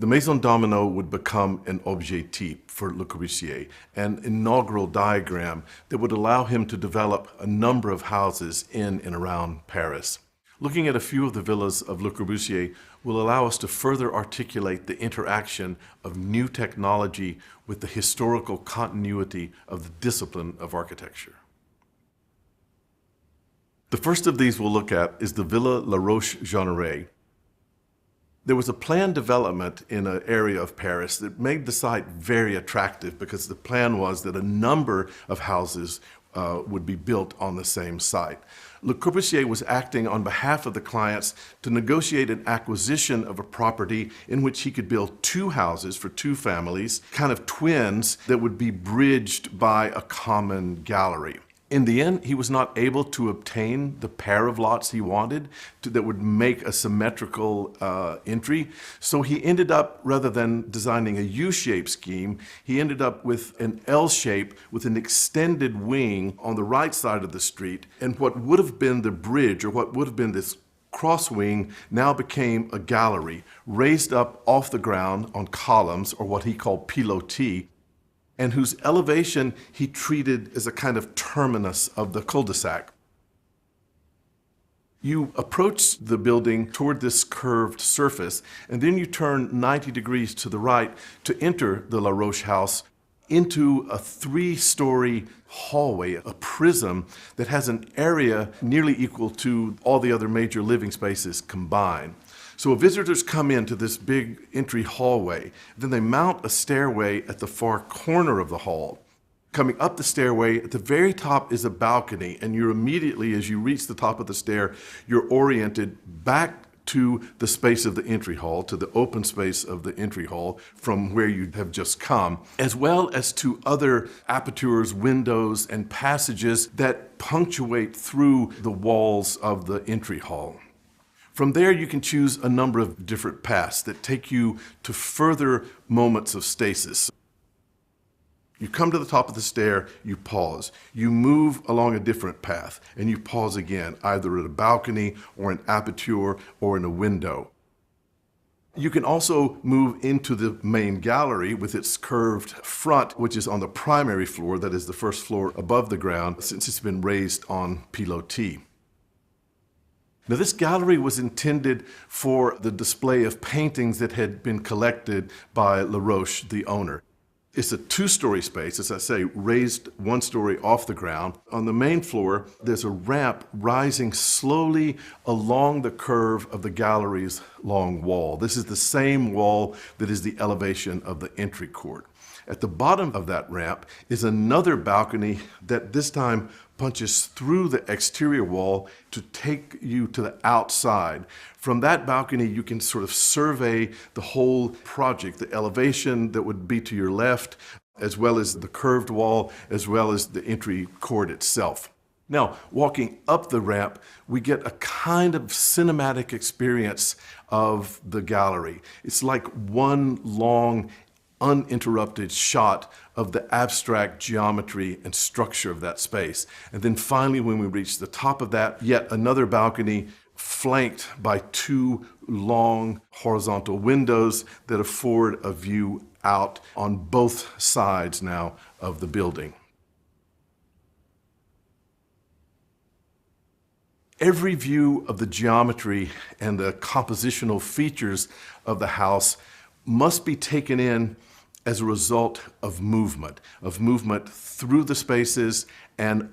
The Maison Domino would become an objet type for Le Corbusier, an inaugural diagram that would allow him to develop a number of houses in and around Paris. Looking at a few of the villas of Le Corbusier will allow us to further articulate the interaction of new technology with the historical continuity of the discipline of architecture. The first of these we'll look at is the Villa La Roche-Jeanneret. There was a planned development in an area of Paris that made the site very attractive because the plan was that a number of houses would be built on the same site. Le Corbusier was acting on behalf of the clients to negotiate an acquisition of a property in which he could build two houses for two families, kind of twins that would be bridged by a common gallery. In the end, he was not able to obtain the pair of lots he wanted that would make a symmetrical entry. So he ended up, rather than designing a U-shaped scheme, he ended up with an L shape with an extended wing on the right side of the street. And what would have been the bridge, or what would have been this cross wing, now became a gallery raised up off the ground on columns, or what he called pilotis, and whose elevation he treated as a kind of terminus of the cul-de-sac. You approach the building toward this curved surface, and then you turn 90 degrees to the right to enter the La Roche house into a three-story hallway, a prism that has an area nearly equal to all the other major living spaces combined. So visitors come into this big entry hallway, then they mount a stairway at the far corner of the hall. Coming up the stairway, at the very top is a balcony, and you're immediately, as you reach the top of the stair, you're oriented back to the space of the entry hall, to the open space of the entry hall from where you have just come, as well as to other apertures, windows, and passages that punctuate through the walls of the entry hall. From there, you can choose a number of different paths that take you to further moments of stasis. You come to the top of the stair, you pause. You move along a different path, and you pause again, either at a balcony or an aperture or in a window. You can also move into the main gallery with its curved front, which is on the primary floor, that is the first floor above the ground, since it's been raised on pilotis. Now, this gallery was intended for the display of paintings that had been collected by La Roche, the owner. It's a two-story space, as I say, raised one story off the ground. On the main floor, there's a ramp rising slowly along the curve of the gallery's long wall. This is the same wall that is the elevation of the entry court. At the bottom of that ramp is another balcony that this time punches through the exterior wall to take you to the outside. From that balcony, you can sort of survey the whole project, the elevation that would be to your left, as well as the curved wall, as well as the entry court itself. Now, walking up the ramp, we get a kind of cinematic experience of the gallery. It's like one long, uninterrupted shot of the abstract geometry and structure of that space. And then finally, when we reach the top of that, yet another balcony flanked by two long horizontal windows that afford a view out on both sides now of the building. Every view of the geometry and the compositional features of the house must be taken in as a result of movement through the spaces and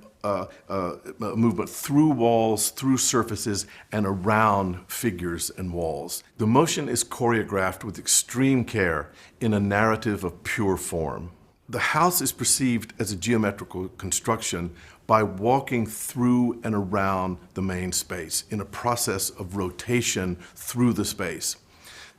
movement through walls, through surfaces, and around figures and walls. The motion is choreographed with extreme care in a narrative of pure form. The house is perceived as a geometrical construction by walking through and around the main space in a process of rotation through the space.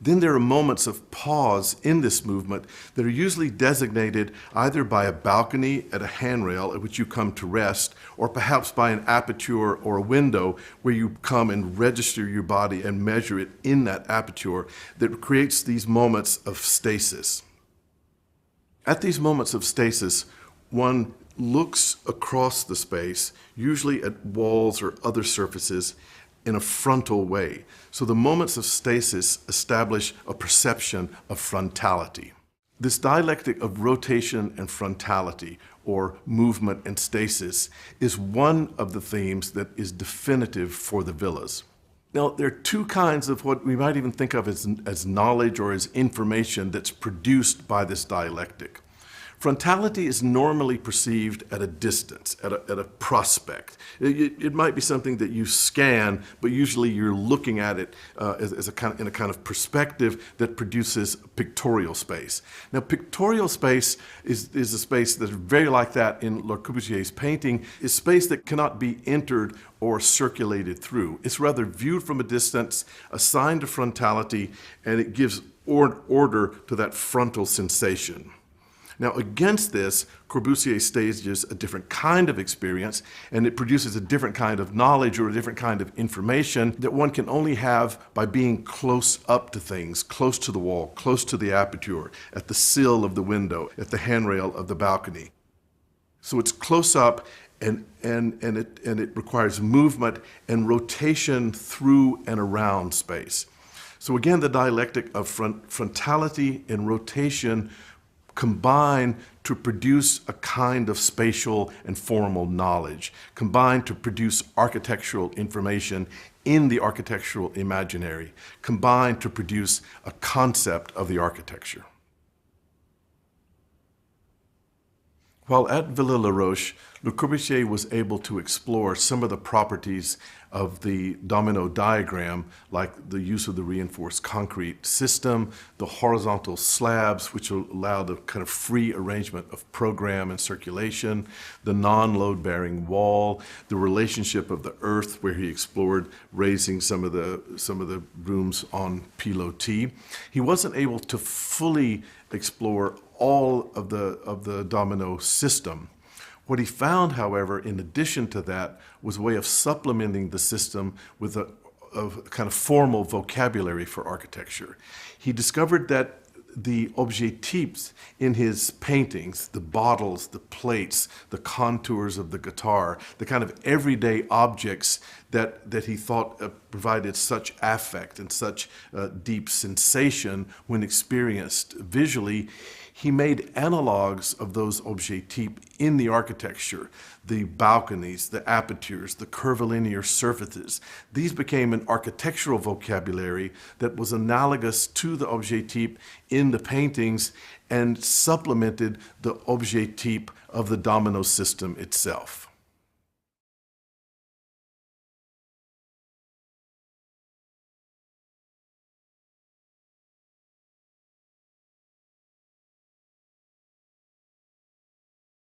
Then there are moments of pause in this movement that are usually designated either by a balcony at a handrail at which you come to rest, or perhaps by an aperture or a window where you come and register your body and measure it in that aperture, that creates these moments of stasis. At these moments of stasis, one looks across the space, usually at walls or other surfaces, in a frontal way. So the moments of stasis establish a perception of frontality. This dialectic of rotation and frontality, or movement and stasis, is one of the themes that is definitive for the villas. Now, there are two kinds of what we might even think of as knowledge or as information that's produced by this dialectic. Frontality is normally perceived at a distance, at a prospect. It might be something that you scan, but usually you're looking at it in a kind of perspective that produces pictorial space. Now, pictorial space is a space that's very like that in Le Corbusier's painting, is space that cannot be entered or circulated through. It's rather viewed from a distance, assigned to frontality, and it gives order to that frontal sensation. Now, against this, Corbusier stages a different kind of experience, and it produces a different kind of knowledge or a different kind of information that one can only have by being close up to things, close to the wall, close to the aperture, at the sill of the window, at the handrail of the balcony. So it's close up, and it requires movement and rotation through and around space. So again, the dialectic of frontality and rotation combine to produce a kind of spatial and formal knowledge, combine to produce architectural information in the architectural imaginary, combine to produce a concept of the architecture. While at Villa La Roche, Le Corbusier was able to explore some of the properties of the domino diagram, like the use of the reinforced concrete system, the horizontal slabs, which allowed a kind of free arrangement of program and circulation, the non-load-bearing wall, the relationship of the earth, where he explored raising some of the rooms on pilotis. He wasn't able to fully explore all of the domino system. What he found, however, in addition to that, was a way of supplementing the system with a kind of formal vocabulary for architecture. He discovered that the objectifs in his paintings, the bottles, the plates, the contours of the guitar, the kind of everyday objects that he thought provided such affect and such deep sensation when experienced visually, he made analogues of those objectifs in the architecture, the balconies, the apertures, the curvilinear surfaces. These became an architectural vocabulary that was analogous to the objectif in the paintings and supplemented the objectif of the domino system itself.